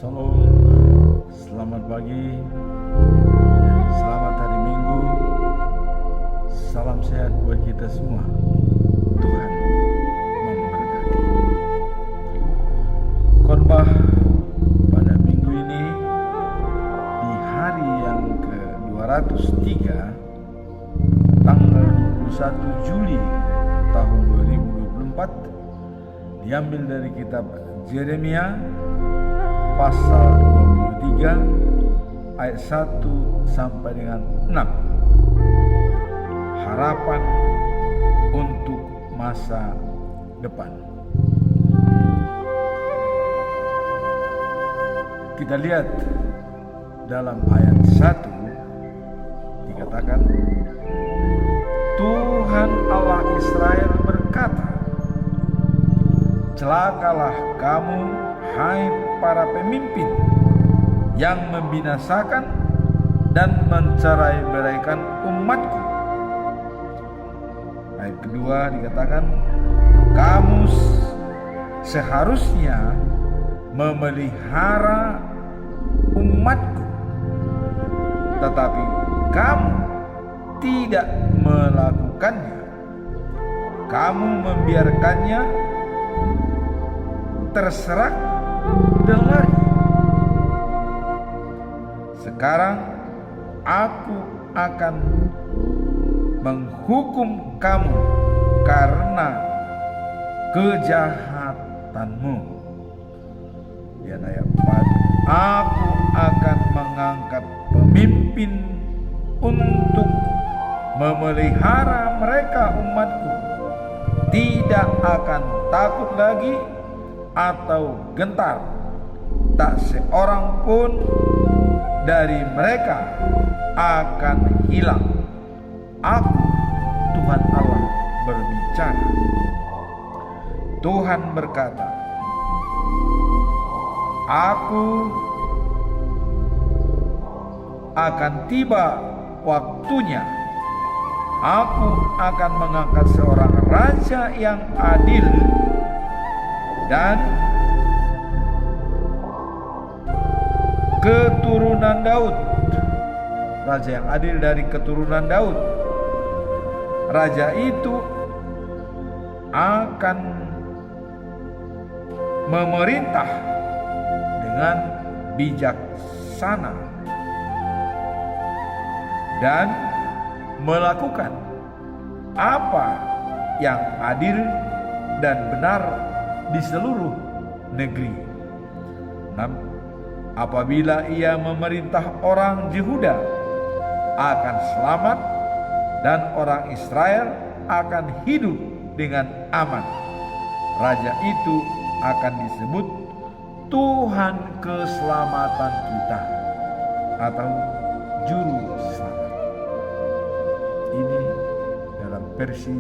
Shalom, selamat pagi, selamat hari Minggu, salam sehat buat kita semua. Tuhan memberkati. Khotbah pada minggu ini di hari yang ke-203, tanggal 21 Juli tahun 2024, diambil dari kitab Yeremia pasal 23 ayat 1 sampai dengan 6. Harapan untuk masa depan. Kita lihat dalam ayat 1 dikatakan, Tuhan Allah Israel berkata, celakalah kamu, hai para pemimpin yang membinasakan dan mencerai-beraikan umatku. Ayat kedua dikatakan, kamu seharusnya memelihara umatku, tetapi kamu tidak melakukannya. Kamu membiarkannya terserak dan lari. Sekarang aku akan menghukum kamu karena kejahatanmu. Lihat ayat 4. Aku akan mengangkat pemimpin untuk memelihara mereka umatku, tidak akan takut lagi atau gentar. Tak seorang pun dari mereka akan hilang. Aku, Tuhan Allah, berbicara. Tuhan berkata, aku akan tiba waktunya. Aku akan mengangkat seorang raja yang adil dan keturunan Daud. Raja yang adil dari keturunan Daud. Raja itu akan memerintah dengan bijaksana dan melakukan apa yang adil dan benar di seluruh negeri. 6. Apabila ia memerintah orang Yehuda akan selamat dan orang Israel akan hidup dengan aman. Raja itu akan disebut Tuhan keselamatan kita atau Juru Selamat. Ini dalam versi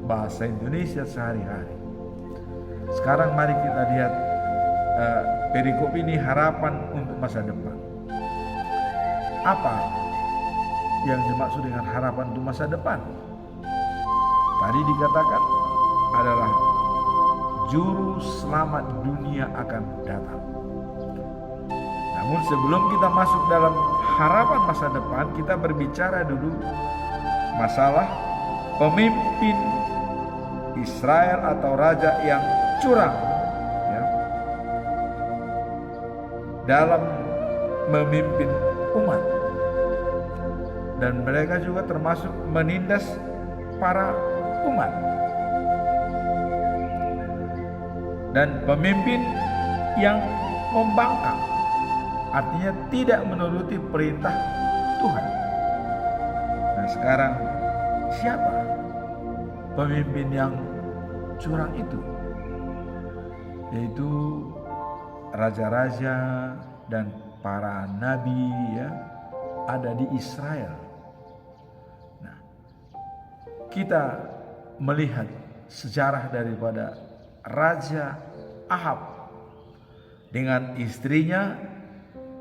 bahasa Indonesia sehari-hari. Sekarang mari kita lihat perikop ini, harapan untuk masa depan. Apa yang dimaksud dengan harapan untuk masa depan? Tadi dikatakan adalah Juru Selamat dunia akan datang. Namun sebelum kita masuk dalam harapan masa depan, kita berbicara dulu masalah pemimpin Israel atau raja yang curang dalam memimpin umat, dan mereka juga termasuk menindas para umat. Dan pemimpin yang membangkang, artinya tidak menuruti perintah Tuhan. Nah, sekarang siapa pemimpin yang curang itu? Yaitu raja-raja dan para nabi ada di Israel. Nah, kita melihat sejarah daripada Raja Ahab dengan istrinya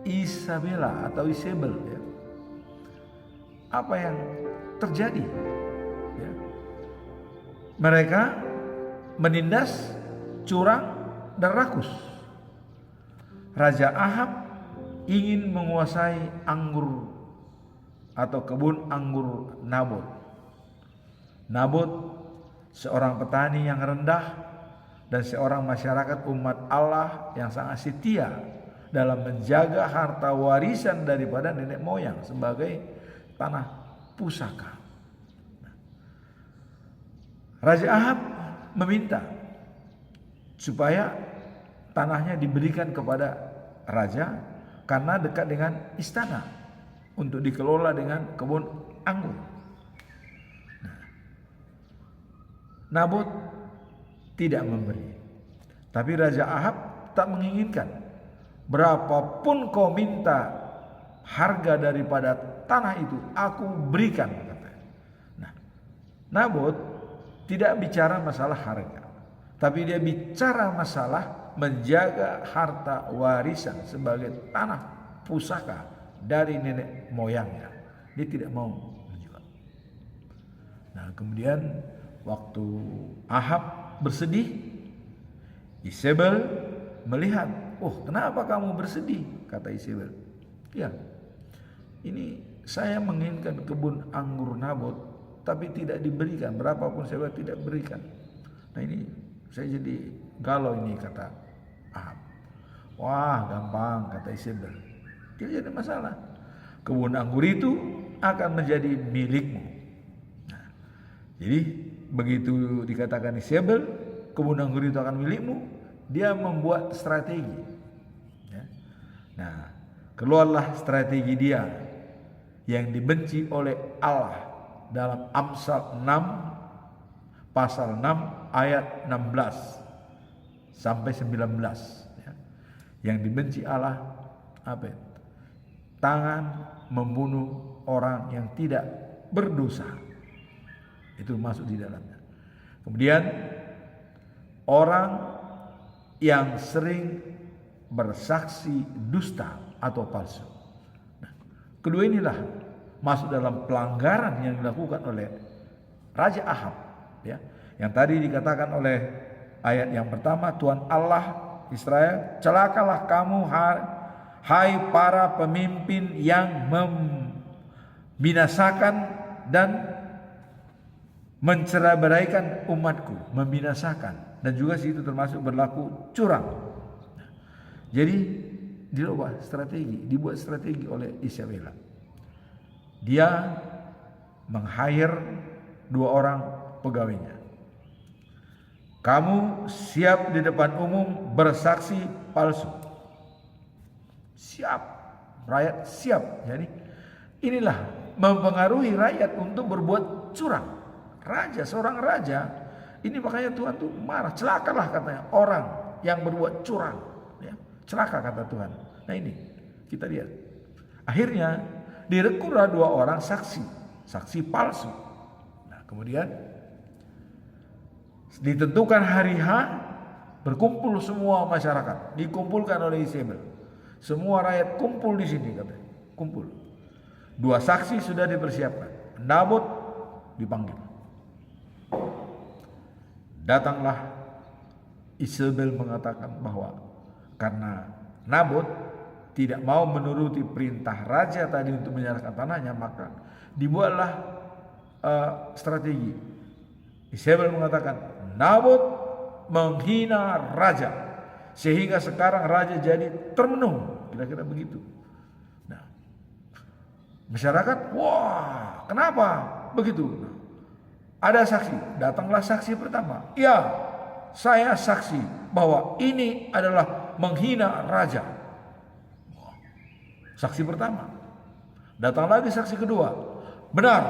Isabella atau Isabel. Apa yang terjadi? Mereka menindas, curang, dan rakus. Raja Ahab ingin menguasai anggur atau kebun anggur Nabot. Nabot seorang petani yang rendah dan seorang masyarakat umat Allah yang sangat setia dalam menjaga harta warisan daripada nenek moyang sebagai tanah pusaka. Raja Ahab meminta supaya tanahnya diberikan kepada raja karena dekat dengan istana untuk dikelola dengan kebun anggur. Nabot tidak memberi, tapi Raja Ahab tak menginginkan. Berapapun kau minta harga daripada tanah itu, aku berikan, katanya. Nah, Nabot tidak bicara masalah harga, tapi dia bicara masalah menjaga harta warisan sebagai tanah pusaka dari nenek moyangnya. Dia tidak mau menjual. Nah, kemudian waktu Ahab bersedih, Isabel melihat, "Oh, kenapa kamu bersedih?" kata Isabel. "Ya, ini saya menginginkan kebun anggur Nabot, tapi tidak diberikan. Berapapun saya tidak berikan. Nah, ini saya jadi galau ini," kata Ahab. "Wah, gampang," kata Isabel. "Tidak jadi masalah. Kebun anggur itu akan menjadi milikmu." Nah, jadi begitu dikatakan Isabel, kebun anggur itu akan milikmu, dia membuat strategi. Ya. Nah, keluarlah strategi dia yang dibenci oleh Allah dalam Amsal 6 pasal 6 ayat 16 sampai 19. Ya. Yang dibenci Allah apa? Tangan membunuh orang yang tidak berdosa. Itu masuk di dalamnya. Kemudian orang yang sering bersaksi dusta atau palsu. Nah, kedua inilah masuk dalam pelanggaran yang dilakukan oleh Raja Ahab, ya. Yang tadi dikatakan oleh ayat yang pertama, Tuhan Allah Israel, "Celakalah kamu hai para pemimpin yang membinasakan dan mencerai-beraikan umatku," membinasakan, dan juga situ termasuk berlaku curang. Jadi dibuat strategi oleh Isabel. Dia meng-hire 2 orang pegawainya. "Kamu siap di depan umum bersaksi palsu." Siap, rakyat siap. Jadi inilah mempengaruhi rakyat untuk berbuat curang. Seorang raja, ini makanya Tuhan tuh marah. Celakalah katanya orang yang berbuat curang, ya. Celaka kata Tuhan. Nah, ini kita lihat. Akhirnya direkrutlah 2 orang saksi palsu. Nah, kemudian ditentukan hari H, berkumpul semua masyarakat, dikumpulkan oleh Isabel. Semua rakyat kumpul di sini, katanya. Kumpul. 2 saksi sudah dipersiapkan. Nabot dipanggil. Datanglah Isabel mengatakan bahwa karena Nabot tidak mau menuruti perintah raja tadi untuk menyerahkan tanahnya, maka dibuatlah strategi. Isabel mengatakan Nabot menghina raja sehingga sekarang raja jadi termenung, kira-kira begitu. Nah, masyarakat, wah, kenapa begitu? Nah, ada saksi, datanglah saksi pertama. Ya, saya saksi bahwa ini adalah menghina raja. Saksi pertama. Datang lagi saksi kedua. Benar,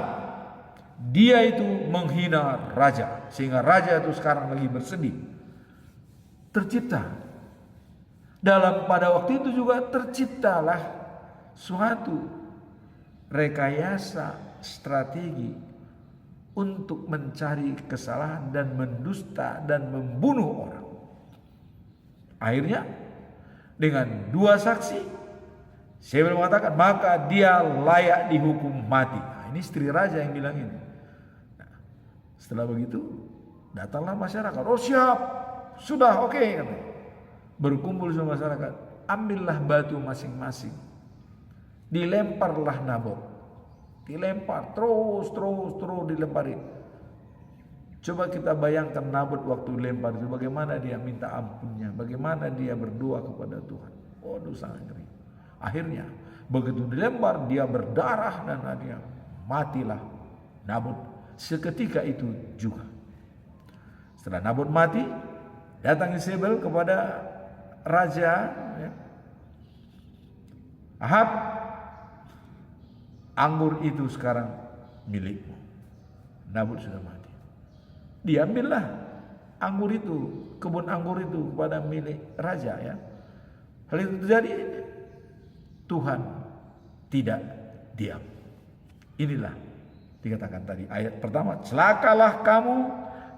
dia itu menghina raja, sehingga raja itu sekarang lagi bersedih. Tercipta. Pada waktu itu juga terciptalah suatu rekayasa strategi untuk mencari kesalahan dan mendusta dan membunuh orang. Akhirnya dengan 2 saksi, saya mengatakan maka dia layak dihukum mati. Nah, ini istri raja yang bilang ini. Nah, setelah begitu datanglah masyarakat. Oh, siap, sudah, oke, katanya. Berkumpul semua masyarakat. ambillah batu masing-masing. Dilemparlah Nabot. Dilempar terus dilempari. Coba kita bayangkan Nabot waktu lempar itu bagaimana dia minta ampunnya, bagaimana dia berdoa kepada Tuhan. Waduh, sangat ngeri. Akhirnya begitu dilempar dia berdarah dan dia matilah Nabot seketika itu juga. Setelah Nabot mati, datang Yezebel kepada raja, ya. Ahab, anggur itu sekarang milikmu. Nabot sudah mati. Diambillah anggur itu, kebun anggur itu kepada milik raja, ya. Hal itu terjadi, Tuhan tidak diam. Inilah dikatakan tadi ayat pertama, celakalah kamu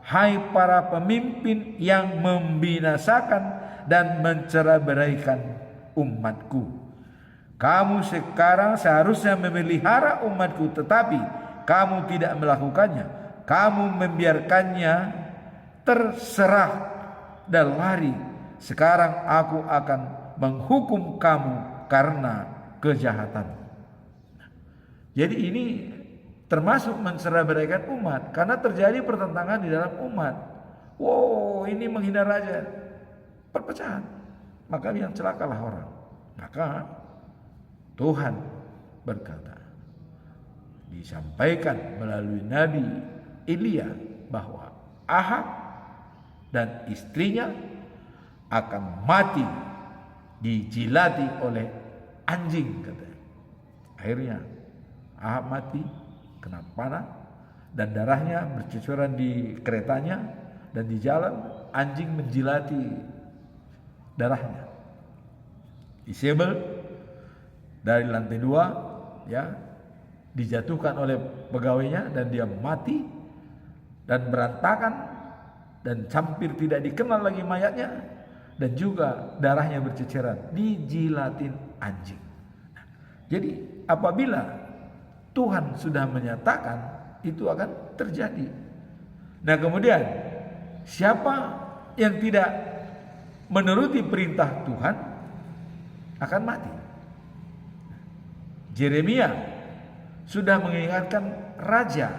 hai para pemimpin yang membinasakan dan mencerai-beraikan umatku. Kamu sekarang seharusnya memelihara umatku, tetapi kamu tidak melakukannya. Kamu membiarkannya terserah dan lari. Sekarang aku akan menghukum kamu karena kejahatan. Jadi ini termasuk mencerai-beraikan umat, karena terjadi pertentangan di dalam umat. Wow, ini menghina raja, perpecahan. Maka yang celakalah orang. Maka Tuhan berkata, disampaikan melalui Nabi Elia bahwa Ahab dan istrinya akan mati dijilati oleh anjing, katanya. Akhirnya Ahab mati kena panah dan darahnya bercucuran di keretanya, dan di jalan anjing menjilati darahnya. Yezebel dari lantai 2, ya, dijatuhkan oleh pegawainya dan dia mati dan berantakan dan hampir tidak dikenal lagi mayatnya, dan juga darahnya berceceran dijilatin anjing. Jadi apabila Tuhan sudah menyatakan, itu akan terjadi. Nah, kemudian siapa yang tidak menuruti perintah Tuhan akan mati. Yeremia sudah mengingatkan Raja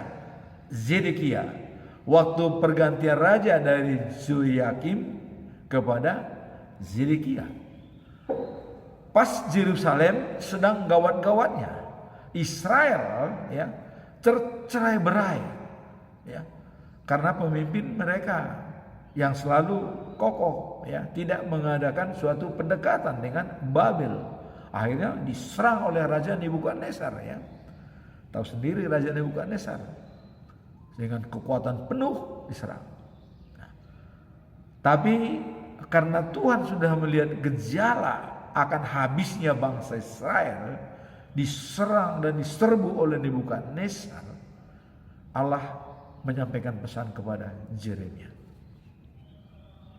Zedekia waktu pergantian raja dari Yoyakim kepada Zedekia. Pas Yerusalem sedang gawat-gawatnya, Israel, ya, tercerai-berai, ya, karena pemimpin mereka yang selalu kokoh, ya, tidak mengadakan suatu pendekatan dengan Babel. Akhirnya diserang oleh Raja Nebukadnezar, ya. Tahu sendiri Raja Nebukadnezar dengan kekuatan penuh diserang. Nah, tapi karena Tuhan sudah melihat gejala akan habisnya bangsa Israel diserang dan diserbu oleh Nebukadnezar, Allah menyampaikan pesan kepada Yeremia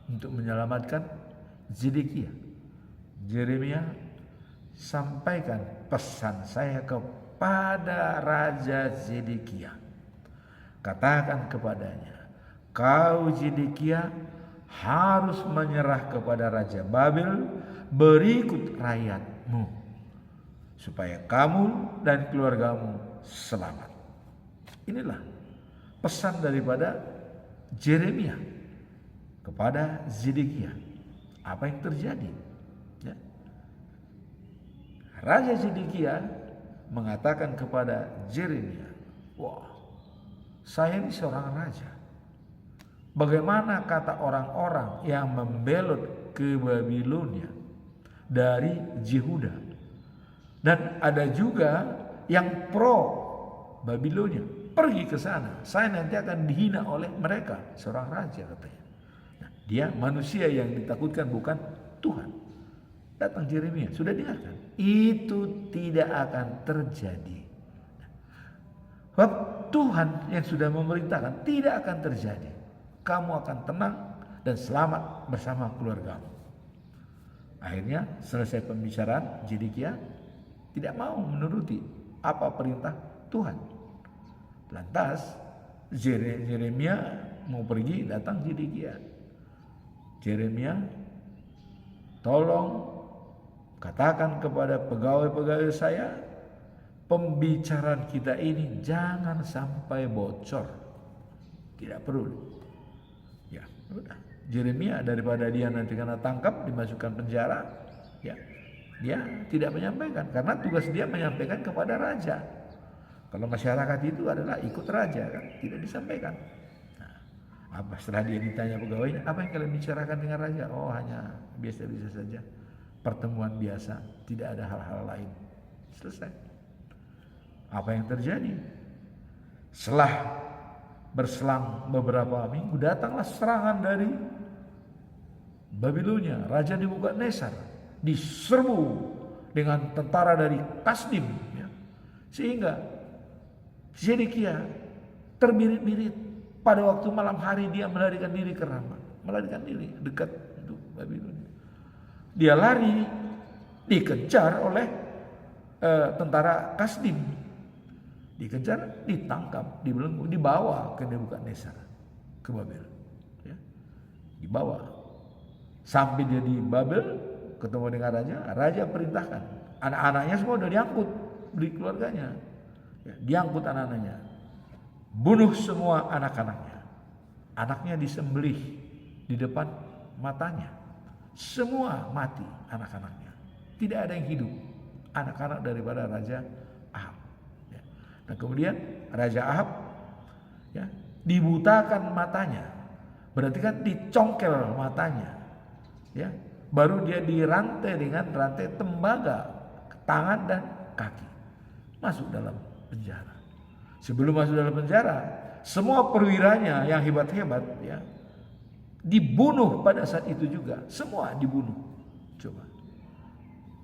untuk menyelamatkan Zedekia. Yeremia, sampaikan pesan saya kepada Raja Zedekia. Katakan kepadanya, kau Zedekia harus menyerah kepada Raja Babel berikut rakyatmu, supaya kamu dan keluargamu selamat. Inilah pesan daripada Yeremia kepada Zedekia. Apa yang terjadi? Ya. Raja Zedekia mengatakan kepada Yeremia, wah, saya ini seorang raja. Bagaimana kata orang-orang yang membelot ke Babilonia dari Yehuda, dan ada juga yang pro Babilonia, pergi ke sana, saya nanti akan dihina oleh mereka. Seorang raja, katanya. Nah, dia manusia yang ditakutkan, bukan Tuhan. Datang Yeremia, sudah dengarkan, itu tidak akan terjadi. Sebab Tuhan yang sudah memerintahkan, tidak akan terjadi. Kamu akan tenang dan selamat bersama keluargamu. Akhirnya selesai pembicaraan, Zedekia tidak mau menuruti apa perintah Tuhan. Lantas Yeremia mau pergi, datang Zedekia. Yeremia, tolong Katakan kepada pegawai-pegawai saya, pembicaraan kita ini jangan sampai bocor. Tidak perlu. Ya, udah. Yeremia daripada dia nanti kena tangkap, dimasukkan penjara, ya, dia tidak menyampaikan karena tugas dia menyampaikan kepada raja. Kalau masyarakat itu adalah ikut raja, kan tidak disampaikan. Nah, apa setelah dia ditanya pegawainya, apa yang kalian bicarakan dengan raja? Oh, hanya biasa-biasa saja, pertemuan biasa, tidak ada hal-hal lain. Selesai. Apa yang terjadi? Setelah berselang beberapa minggu, datanglah serangan dari Babilonia. Raja Nebukadnezar diserbu dengan tentara dari Kasdim, ya. Sehingga Zedekia terbirit-birit. Pada waktu malam hari dia melarikan diri ke Rama, melarikan diri dekat itu Babilonia. Dia lari, dikejar oleh tentara Kasdim. Dikejar, ditangkap, dibelenggu, dibawa ke Nebukadnezar, ke Babel, ya. Dibawa sampai dia di Babel, ketemu dengan raja. Raja perintahkan anak-anaknya semua udah diangkut di keluarganya, ya, diangkut anak-anaknya, bunuh semua anak-anaknya. Anaknya disembelih di depan matanya, semua mati anak-anaknya, tidak ada yang hidup, anak-anak daripada Raja Ahab. Nah, kemudian Raja Ahab, ya, dibutakan matanya, berarti kan dicongkel matanya, ya, baru dia dirantai dengan rantai tembaga tangan dan kaki, masuk dalam penjara. Sebelum masuk dalam penjara, semua perwiranya yang hebat-hebat, ya, dibunuh pada saat itu juga, semua dibunuh. Coba.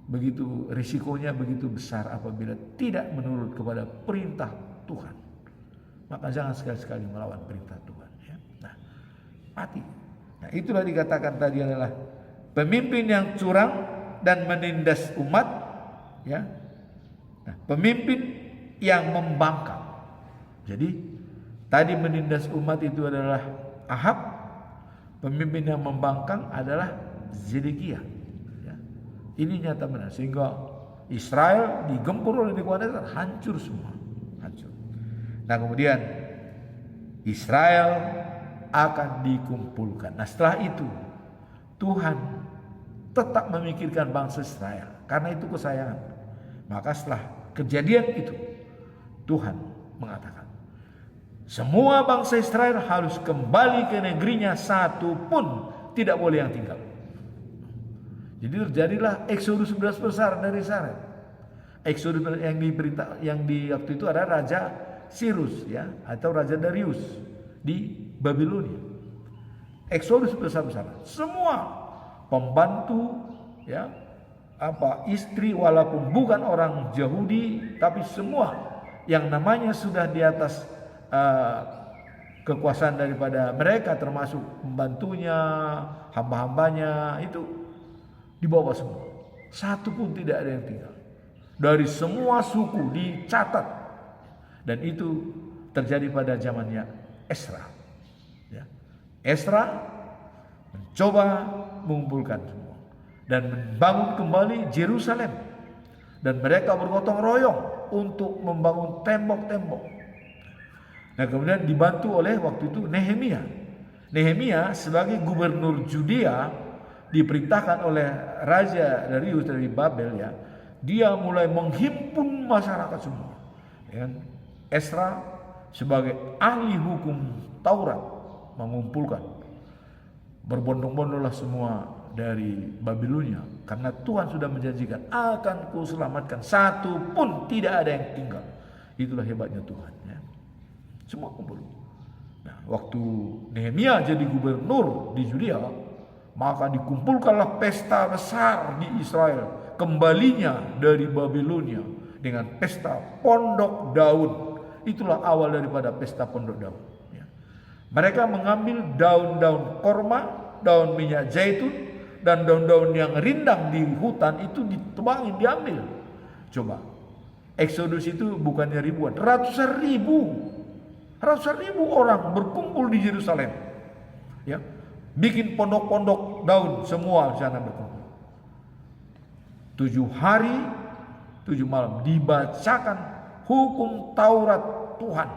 Begitu risikonya begitu besar apabila tidak menurut kepada perintah Tuhan. Maka jangan sekali-sekali melawan perintah Tuhan, ya. Nah, mati. Nah, itulah dikatakan tadi adalah pemimpin yang curang dan menindas umat, ya. Nah, pemimpin yang membangkang. Jadi tadi menindas umat itu adalah Ahab, pemimpin yang membangkang adalah Zedekia. Ini nyata benar, sehingga Israel digempur oleh Nebukadnezar, hancur semua, hancur. Nah, kemudian Israel akan dikumpulkan. Nah, setelah itu Tuhan tetap memikirkan bangsa Israel karena itu kesayangan. Maka setelah kejadian itu Tuhan mengatakan, semua bangsa Israel harus kembali ke negerinya, satu pun tidak boleh yang tinggal. Jadi terjadilah eksodus besar dari Israel. Eksodus yang di waktu itu ada Raja Sirus, ya, atau Raja Darius di Babilonia. Eksodus besar-besaran. Semua pembantu, ya, istri walaupun bukan orang Yahudi, tapi semua yang namanya sudah di atas kekuasaan daripada mereka, termasuk pembantunya, hamba-hambanya, itu dibawa semua, satu pun tidak ada yang tinggal. Dari semua suku dicatat, dan itu terjadi pada zamannya Esra. Ya. Esra mencoba mengumpulkan semua dan membangun kembali Yerusalem, dan mereka bergotong royong untuk membangun tembok-tembok. Nah, kemudian dibantu oleh waktu itu Nehemia. Nehemia sebagai gubernur Yudea diperintahkan oleh Raja Darius dari Babel, ya, dia mulai menghimpun masyarakat semua. Dan Esra sebagai ahli hukum Taurat mengumpulkan, berbondong-bondonglah semua dari Babilonia, karena Tuhan sudah menjanjikan akan kuselamatkan, satu pun tidak ada yang tinggal. Itulah hebatnya Tuhan, ya. Semua kumpul. Nah, waktu Nehemia jadi gubernur di Yudea, maka dikumpulkanlah pesta besar di Israel, kembalinya dari Babilonia, dengan pesta Pondok Daun. Itulah awal daripada pesta Pondok Daun, ya. Mereka mengambil daun-daun korma, daun minyak zaitun, dan daun-daun yang rindang di hutan itu ditebangin, diambil. Coba, Eksodus itu bukannya ribuan, ratusan ribu orang berkumpul di Yerusalem, ya. Bikin pondok-pondok daun, semua di sana berkumpul. 7 hari 7 malam dibacakan hukum Taurat Tuhan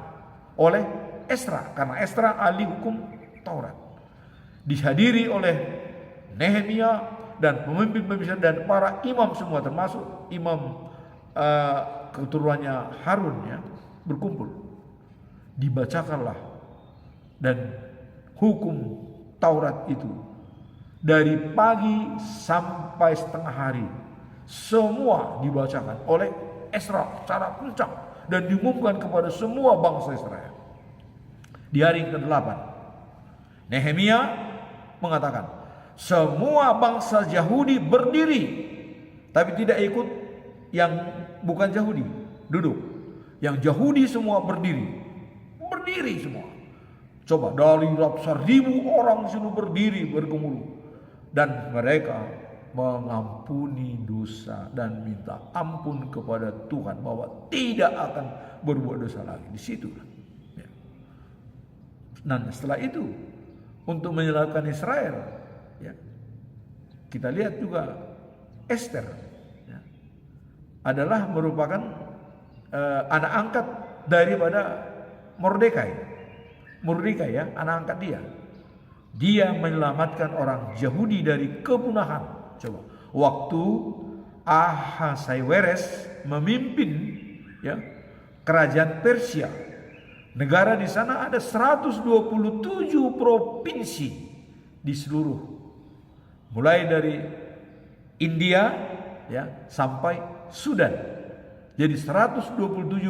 oleh Esra, karena Esra ahli hukum Taurat. Dihadiri oleh Nehemia dan pemimpin-pemimpin dan para imam semua, termasuk imam keturunannya Harun ya, berkumpul. Dibacakanlah dan hukum Taurat itu dari pagi sampai setengah hari semua dibacakan oleh Esra secara kencang dan diumumkan kepada semua bangsa Israel. Di hari ke-8 Nehemia mengatakan semua bangsa Yahudi berdiri, tapi tidak ikut yang bukan Yahudi duduk. Yang Yahudi semua berdiri semua. Coba dari ratusan ribu orang sudah berdiri bergemuruh, dan mereka mengampuni dosa dan minta ampun kepada Tuhan bahwa tidak akan berbuat dosa lagi. Di situ. Ya. Nah, setelah itu untuk menyelamatkan Israel, ya, kita lihat juga Esther ya, adalah merupakan anak angkat daripada Mordekai ya, anak angkat dia. Dia menyelamatkan orang Yahudi dari kepunahan. Coba, waktu Ahasuerus memimpin ya kerajaan Persia, negara di sana ada 127 provinsi di seluruh, mulai dari India ya sampai Sudan. Jadi 127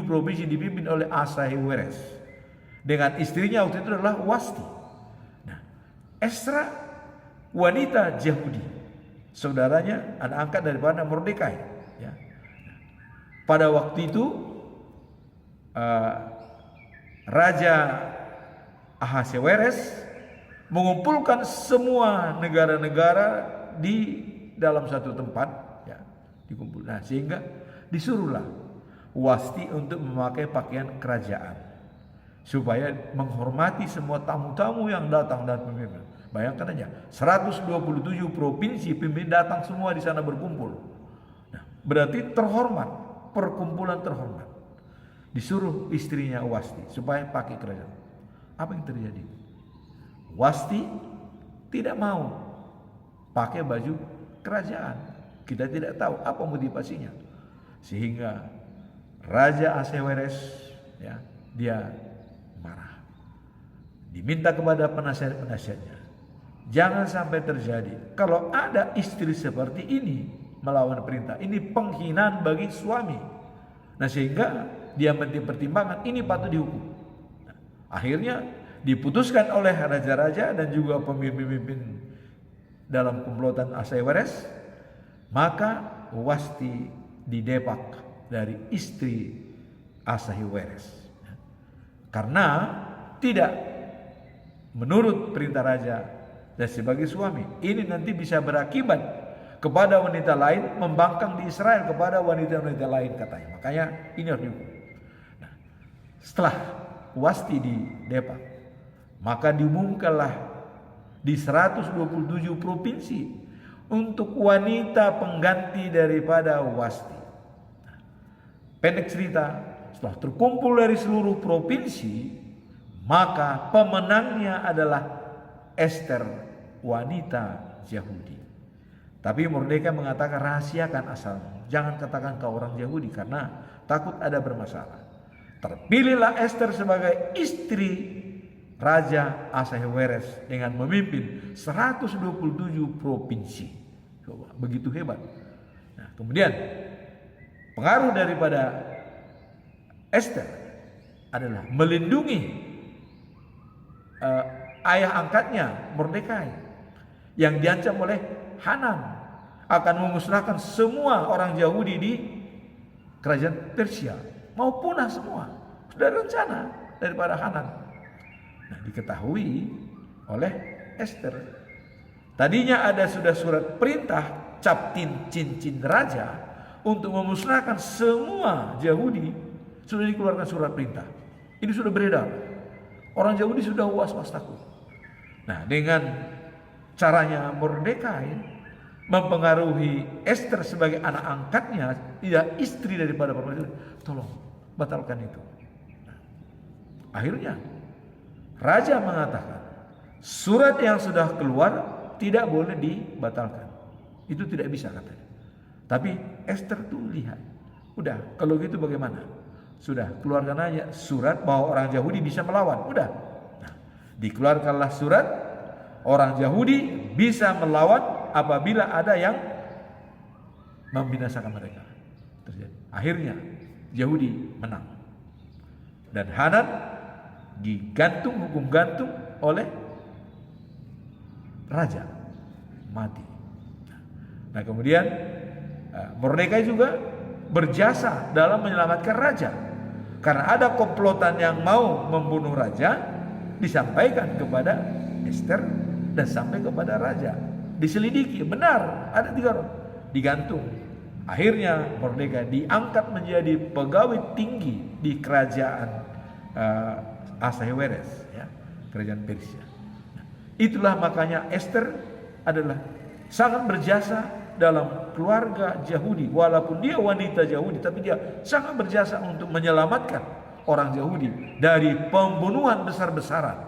provinsi dipimpin oleh Ahasuerus dengan istrinya waktu itu adalah Wasti. Nah, Esra wanita Yahudi, saudaranya anak angkat daripada Mordekai ya. Pada waktu itu Raja Ahasuerus mengumpulkan semua negara-negara di dalam satu tempat ya, dikumpul. Nah, sehingga disuruhlah Wasti untuk memakai pakaian kerajaan supaya menghormati semua tamu-tamu yang datang dan pemimpin. Bayangkan aja, 127 provinsi pemimpin datang semua di sana berkumpul. Nah, berarti terhormat, perkumpulan terhormat. Disuruh istrinya Wasti supaya pakai kerajaan. Apa yang terjadi? Wasti tidak mau pakai baju kerajaan. Kita tidak tahu apa motivasinya. Sehingga Raja Ahasuerus ya, dia marah. Diminta kepada penasihat-penasihatnya, jangan sampai terjadi. Kalau ada istri seperti ini melawan perintah, ini penghinaan bagi suami. Nah, sehingga dia mempertimbangkan ini patut dihukum. Nah, akhirnya diputuskan oleh raja-raja dan juga pemimpin-pemimpin dalam komplotan Ahasuerus, maka Wasti didepak dari istri Ahasuerus karena tidak menurut perintah raja. Dan sebagai suami, ini nanti bisa berakibat kepada wanita lain, membangkang di Israel kepada wanita-wanita lain katanya. Makanya ini harus dihukum. Nah, setelah Wasti didepak, maka diumumkanlah di 127 provinsi untuk wanita pengganti daripada Wasti. Nah, pendek cerita, setelah terkumpul dari seluruh provinsi, maka pemenangnya adalah Esther, wanita Yahudi. Tapi Mordekai mengatakan rahasiakan asalmu, jangan katakan ke orang Yahudi karena takut ada bermasalah. Terpilihlah Esther sebagai istri Raja Ahasuerus dengan memimpin 127 provinsi. Coba, begitu hebat. Nah, kemudian pengaruh daripada Esther adalah melindungi ayah angkatnya Mordekai yang diancam oleh Haman akan memusnahkan semua orang Yahudi di kerajaan Persia, mau punah semua. Sudah rencana daripada Haman. Nah, diketahui oleh Esther. Tadinya ada sudah surat perintah cap cincin raja untuk memusnahkan semua Yahudi, sudah dikeluarkan surat perintah. Ini sudah beredar. Orang Yahudi sudah was-was takut. Nah, dengan caranya Mordekai mempengaruhi Esther sebagai anak angkatnya, tidak istri daripada perempuan itu, tolong batalkan itu. Akhirnya raja mengatakan surat yang sudah keluar tidak boleh dibatalkan. Itu tidak bisa katanya. Tapi Esther tuh lihat, udah kalau gitu bagaimana? Sudah keluarkan aja surat bahwa orang Yahudi bisa melawan. Udah. Nah, dikeluarkanlah surat, orang Yahudi bisa melawan apabila ada yang membinasakan mereka. Terjadi. Akhirnya Yahudi menang. Dan Hanan digantung, hukum gantung oleh raja, mati. Nah kemudian Mordekai juga berjasa dalam menyelamatkan raja. Karena ada komplotan yang mau membunuh raja, disampaikan kepada Esther dan sampai kepada raja. Diselidiki, benar ada 3 orang, digantung. Akhirnya Mordekai diangkat menjadi pegawai tinggi di kerajaan Ahasuerus, ya, kerajaan Persia. Nah, itulah makanya Esther adalah sangat berjasa dalam keluarga Yahudi. Walaupun dia wanita Yahudi, tapi dia sangat berjasa untuk menyelamatkan orang Yahudi dari pembunuhan besar-besaran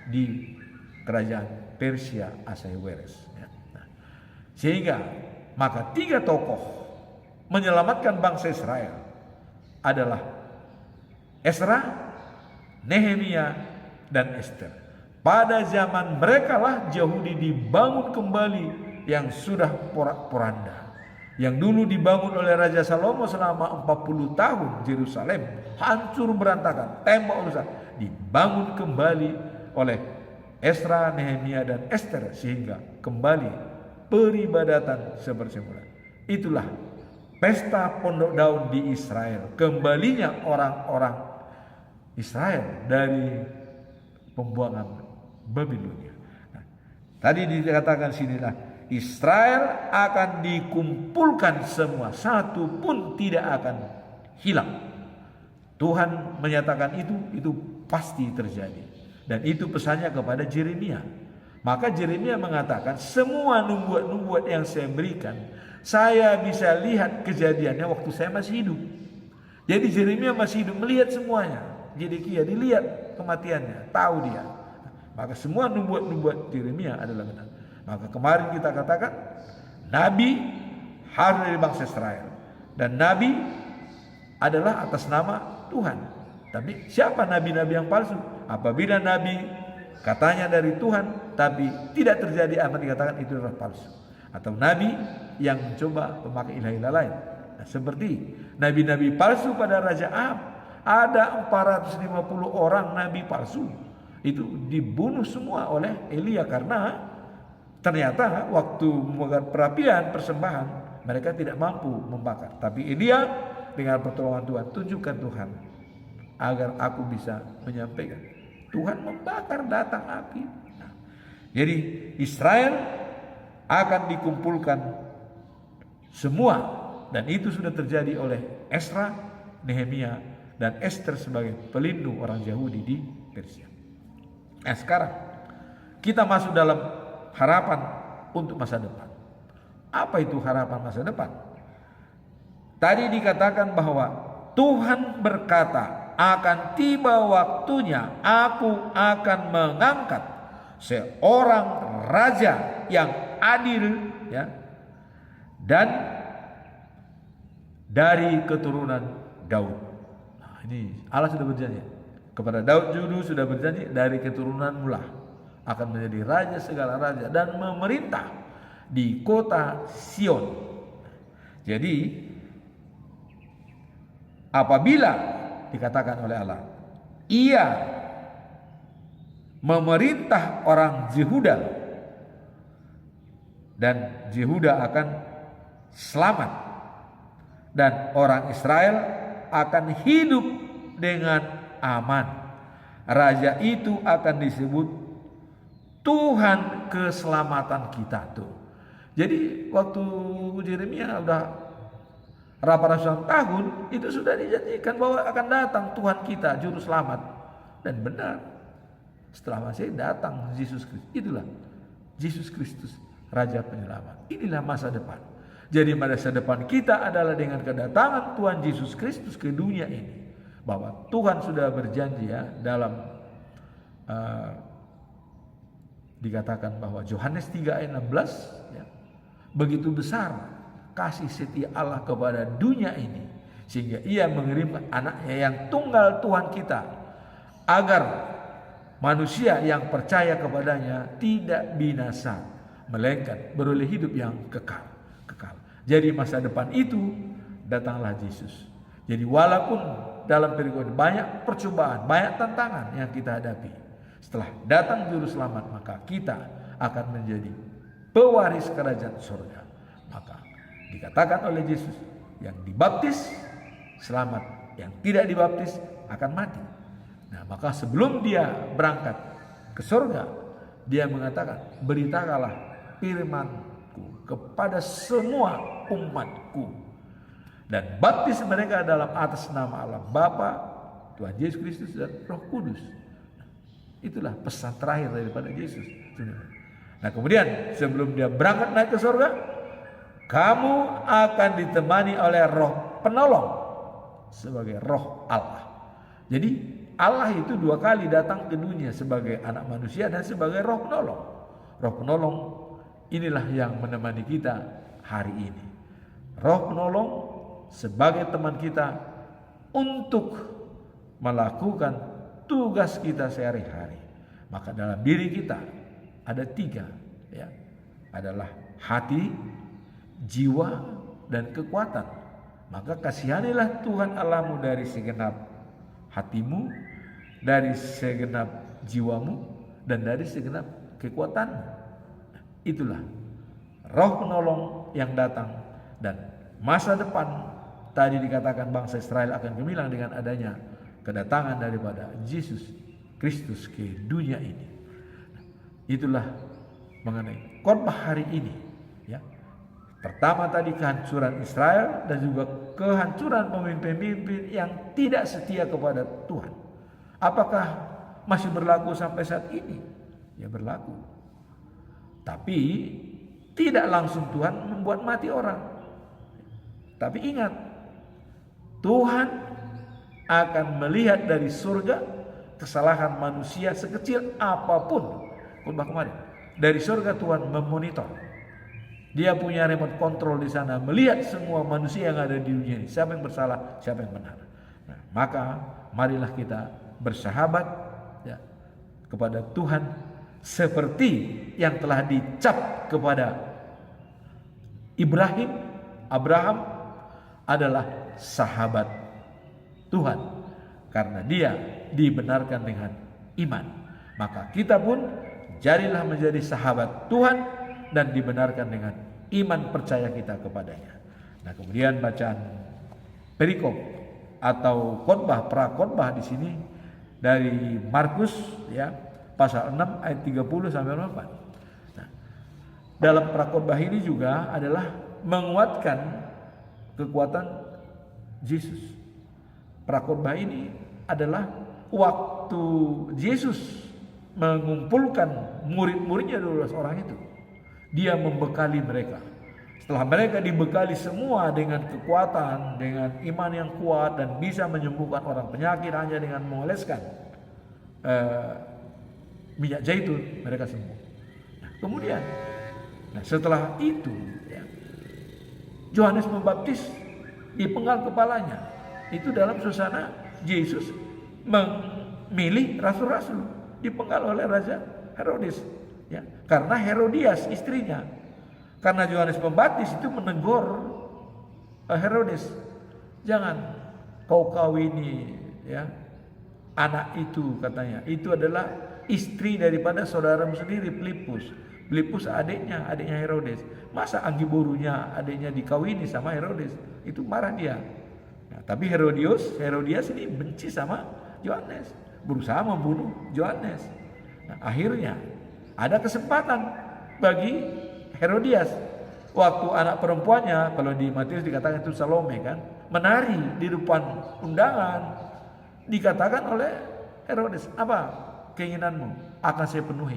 di kerajaan Persia Ahasuerus. Ya. Nah, sehingga maka 3 tokoh menyelamatkan bangsa Israel adalah Ezra, Nehemia, dan Esther. Pada zaman mereka lah Yahudi dibangun kembali yang sudah porak-poranda. Yang dulu dibangun oleh Raja Salomo selama 40 tahun Yerusalem hancur berantakan, tembok rusak, dibangun kembali oleh Ezra, Nehemia, dan Esther sehingga kembali peribadatan seperti semula. Itulah pesta pondok daun di Israel, kembalinya orang-orang Israel dari pembuangan Babilonia. Nah, tadi dikatakan sinilah Israel akan dikumpulkan semua, satu pun tidak akan hilang. Tuhan menyatakan itu pasti terjadi. Dan itu pesannya kepada Yeremia. Maka Yeremia mengatakan semua nubuat-nubuat yang saya berikan, saya bisa lihat kejadiannya waktu saya masih hidup. Jadi Yeremia masih hidup melihat semuanya. Zedekia dilihat kematiannya, tahu dia. Maka semua nubuat-nubuat Yeremia adalah benar. Maka kemarin kita katakan nabi harus dari bangsa Israel, dan nabi adalah atas nama Tuhan. Tapi siapa nabi-nabi yang palsu? Apabila nabi katanya dari Tuhan tapi tidak terjadi apa dikatakan itu adalah palsu. Atau nabi yang mencoba memakai ilah-ilah lain. Nah, seperti nabi-nabi palsu pada Raja Ahab, ada 450 orang nabi palsu. Itu dibunuh semua oleh Elia karena ternyata waktu membakar perapian persembahan mereka tidak mampu membakar. Tapi Elia dengan pertolongan Tuhan, tunjukkan Tuhan agar aku bisa menyampaikan. Tuhan membakar, datang api. Nah, jadi Israel akan dikumpulkan semua, dan itu sudah terjadi oleh Ezra, Nehemia, dan Esther sebagai pelindung orang Yahudi di Persia. Nah sekarang kita masuk dalam harapan untuk masa depan. Apa itu harapan masa depan? Tadi dikatakan bahwa Tuhan berkata, akan tiba waktunya aku akan mengangkat seorang raja yang adil, ya, dan dari keturunan Daud. Nah, ini Allah sudah berjanji kepada Daud dulu, sudah berjanji dari keturunan mula akan menjadi raja segala raja dan memerintah di kota Sion. Jadi apabila dikatakan oleh Allah, ia memerintah orang Yehuda dan Yehuda akan selamat dan orang Israel akan hidup dengan aman. Raja itu akan disebut Tuhan keselamatan kita tuh. Jadi waktu Yeremia udah ratusan tahun itu sudah dijanjikan bahwa akan datang Tuhan kita juru selamat, dan benar setelah masih datang Yesus Kristus. Itulah Yesus Kristus Raja Penyelamat. Inilah masa depan. Jadi masa depan kita adalah dengan kedatangan Tuhan Yesus Kristus ke dunia ini. Bahwa Tuhan sudah berjanji ya dalam dikatakan bahwa Yohanes 3 ayat 16 ya, begitu besar kasih setia Allah kepada dunia ini sehingga ia mengirimkan anaknya yang tunggal Tuhan kita agar manusia yang percaya kepadanya tidak binasa melainkan beroleh hidup yang kekal. Jadi masa depan itu datanglah Yesus. Jadi walaupun dalam periode banyak percobaan, banyak tantangan yang kita hadapi, setelah datang juru selamat maka kita akan menjadi pewaris kerajaan surga. Maka dikatakan oleh Yesus, yang dibaptis selamat, yang tidak dibaptis akan mati. Nah, maka sebelum dia berangkat ke surga, dia mengatakan, beritakanlah firman-Ku kepada semua umat-Ku dan baptis mereka dalam atas nama Allah Bapa, Tuhan Yesus Kristus dan Roh Kudus. Itulah pesan terakhir daripada Yesus. Nah, kemudian sebelum dia berangkat naik ke surga, kamu akan ditemani oleh Roh Penolong sebagai Roh Allah. Jadi Allah itu 2 kali datang ke dunia sebagai anak manusia dan sebagai Roh Penolong. Roh Penolong inilah yang menemani kita hari ini. Roh Penolong sebagai teman kita untuk melakukan tugas kita sehari-hari. Maka dalam diri kita ada 3 ya. Adalah hati, jiwa dan kekuatan. Maka kasihanilah Tuhan Allahmu dari segenap hatimu, dari segenap jiwamu dan dari segenap kekuatanmu. Itulah Roh Penolong yang datang, dan masa depan tadi dikatakan bangsa Israel akan gemilang dengan adanya kedatangan daripada Yesus Kristus ke dunia ini. Itulah mengenai khotbah hari ini ya. Pertama tadi kehancuran Israel dan juga kehancuran pemimpin-pemimpin yang tidak setia kepada Tuhan. Apakah masih berlaku sampai saat ini? Ya, berlaku. Tapi tidak langsung Tuhan membuat mati orang. Tapi ingat, Tuhan akan melihat dari surga kesalahan manusia sekecil apapun. Khotbah kemarin, dari surga Tuhan memonitor. Dia punya remote control di sana, melihat semua manusia yang ada di dunia ini, siapa yang bersalah, siapa yang benar. Nah, maka marilah kita bersahabat ya, kepada Tuhan seperti yang telah dicap kepada Abraham adalah sahabat Tuhan karena dia dibenarkan dengan iman. Maka kita pun jadilah menjadi sahabat Tuhan dan dibenarkan dengan iman percaya kita kepadanya. Nah, kemudian bacaan perikop atau khotbah prakhotbah di sini dari Markus ya, pasal 6 ayat 30 sampai 4. Nah, dalam prakhotbah ini juga adalah menguatkan kekuatan Yesus. Prakhotbah ini adalah waktu Yesus mengumpulkan murid-muridnya 12 orang itu. Dia membekali mereka. Setelah mereka dibekali semua dengan kekuatan, dengan iman yang kuat dan bisa menyembuhkan orang penyakit hanya dengan mengoleskan minyak zaitun, mereka sembuh. Nah, kemudian, setelah itu, ya, Yohanes Pembaptis dipenggal kepalanya. Itu dalam suasana Yesus memilih rasul-rasul, dipenggal oleh Raja Herodes. Ya, karena Herodias istrinya. Karena Yohanes Pembaptis itu menegur Herodes, jangan kau kawini ya anak itu, katanya. Itu adalah istri daripada saudaramu sendiri, Filipus. Filipus adiknya Herodes. Masa Antiborunya adiknya dikawini sama Herodes? Itu marah dia. Nah, tapi Herodias ini benci sama Yohanes, berusaha membunuh Yohanes. Nah, akhirnya ada kesempatan bagi Herodias. Waktu anak perempuannya, kalau di Matius dikatakan itu Salome kan, menari di depan undangan, dikatakan oleh Herodes, apa keinginanmu? Akan saya penuhi.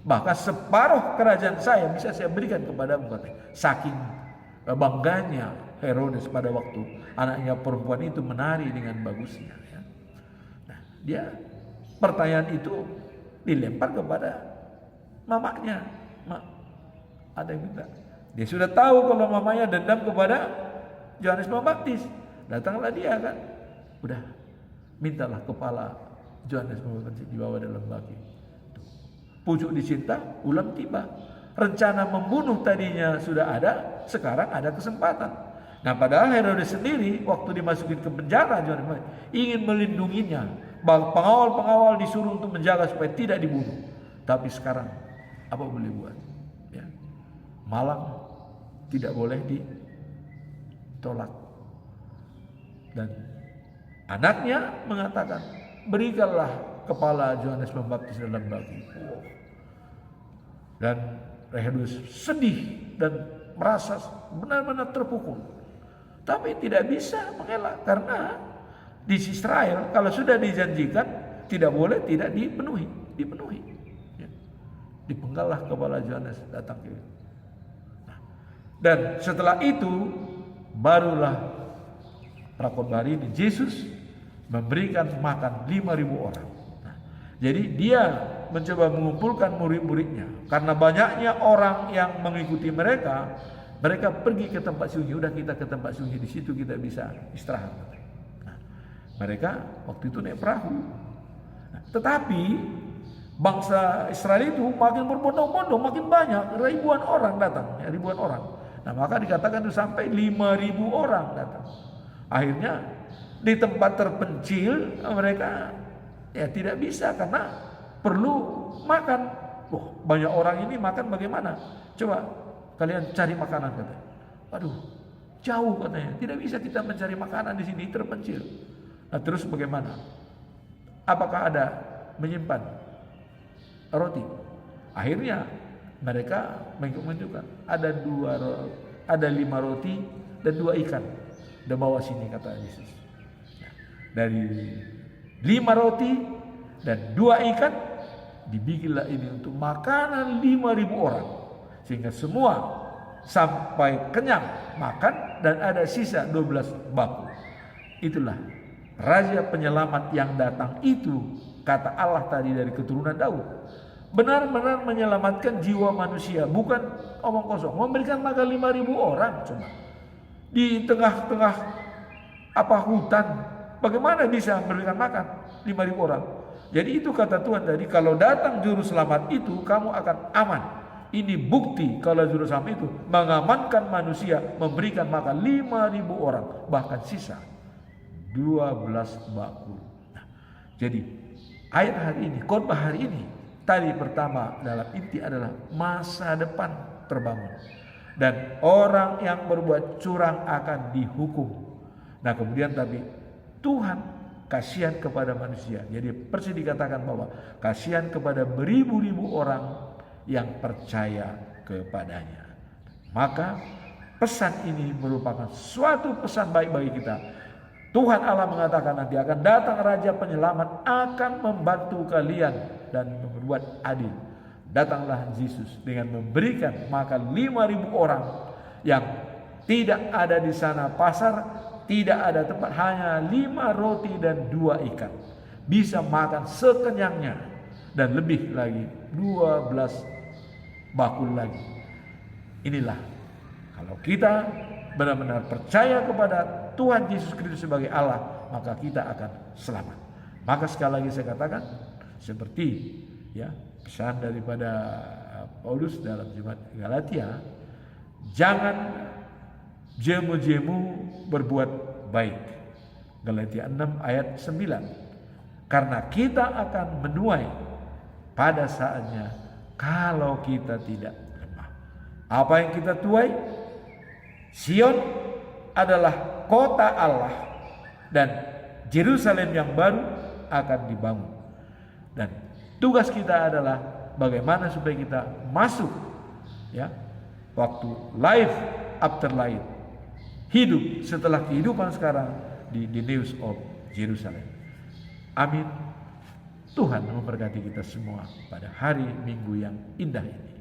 Bahkan separuh kerajaan saya bisa saya berikan kepadamu, katanya. Saking bangganya Herodes pada waktu anaknya perempuan itu menari dengan bagusnya. Ya. Nah, dia pertanyaan itu dilempar kepada mamanya. Ada yang minta. Dia sudah tahu kalau mamanya dendam kepada Yohanes Pembaptis. Datanglah dia kan. Udah, mintalah kepala Yohanes Pembaptis dibawa dalam baki. Pucuk dicinta, ulam tiba. Rencana membunuh tadinya sudah ada, sekarang ada kesempatan. Nah, padahal Herodes sendiri waktu dimasukin ke penjara Yohanes ingin melindunginya. Pengawal-pengawal disuruh untuk menjaga supaya tidak dibunuh. Tapi sekarang apa boleh buat? Ya. Malang tidak boleh ditolak. Dan anaknya mengatakan, berikanlah kepala Yohanes Pembaptis dalam baki. Dan Herodes sedih dan merasa benar-benar terpukul. Tapi tidak bisa mengelak karena di Israel kalau sudah dijanjikan tidak boleh tidak dipenuhi. Ya. Dipenggallah kepala Yohanes datang ke. Nah, dan setelah itu barulah prakhotbah ini Yesus memberikan makan 5.000 orang. Nah, jadi dia mencoba mengumpulkan murid-muridnya. Karena banyaknya orang yang mengikuti mereka pergi ke tempat sunyi. Udah kita ke tempat sunyi, di situ kita bisa istirahat. Nah, mereka waktu itu naik perahu. Nah, tetapi bangsa Israel itu makin berbondong-bondong, makin banyak, ribuan orang datang, ya, ribuan orang. Nah, maka dikatakan itu sampai 5.000 orang datang. Akhirnya di tempat terpencil mereka ya tidak bisa karena perlu makan. Banyak orang ini makan bagaimana? Coba kalian cari makanan, katanya. Aduh, jauh katanya. Tidak bisa kita mencari makanan di sini, terpencil. Nah, terus bagaimana? Apakah ada menyimpan roti? Akhirnya mereka menunjukkan ada 5 roti dan 2 ikan. Dan bawa sini, kata Yesus. Nah, dari 5 roti dan 2 ikan dibikinlah ini untuk makanan 5.000 orang. Sehingga semua sampai kenyang makan dan ada sisa 12 baku. Itulah Raja Penyelamat yang datang itu, kata Allah tadi, dari keturunan Daud. Benar-benar menyelamatkan jiwa manusia, bukan omong kosong. Memberikan makan 5.000 orang cuma di tengah-tengah hutan. Bagaimana bisa memberikan makan 5.000 orang? Jadi itu kata Tuhan tadi, kalau datang juru selamat itu kamu akan aman. Ini bukti kalau juru selamat itu mengamankan manusia, memberikan makan 5.000 orang, bahkan sisa 12 baku. Nah, jadi ayat hari ini, khotbah hari ini, tadi pertama dalam inti adalah masa depan terbangun. Dan orang yang berbuat curang akan dihukum. Nah, kemudian tapi Tuhan kasihan kepada manusia. Jadi persis dikatakan bahwa kasihan kepada beribu-ribu orang yang percaya kepadanya. Maka pesan ini merupakan suatu pesan baik bagi kita. Tuhan Allah mengatakan nanti akan datang Raja Penyelamat, akan membantu kalian dan berbuat adil. Datanglah Yesus dengan memberikan makan 5.000 orang yang tidak ada di sana pasar, tidak ada tempat, hanya 5 roti dan 2 ikan. Bisa makan sekenyangnya dan lebih lagi 12 bakul lagi. Inilah kalau kita benar-benar percaya kepada Tuhan Yesus Kristus sebagai Allah, maka kita akan selamat. Maka sekali lagi saya katakan, seperti ya pesan daripada Paulus dalam jemaat Galatia, jangan jemu-jemu berbuat baik. Galatia 6 ayat 9. Karena kita akan menuai pada saatnya kalau kita tidak lemah. Apa yang kita tuai? Sion adalah kota Allah dan Yerusalem yang baru akan dibangun. Dan tugas kita adalah bagaimana supaya kita masuk ya waktu life after life, hidup setelah kehidupan sekarang di the news of Jerusalem. Amin. Tuhan memberkati kita semua pada hari Minggu yang indah ini.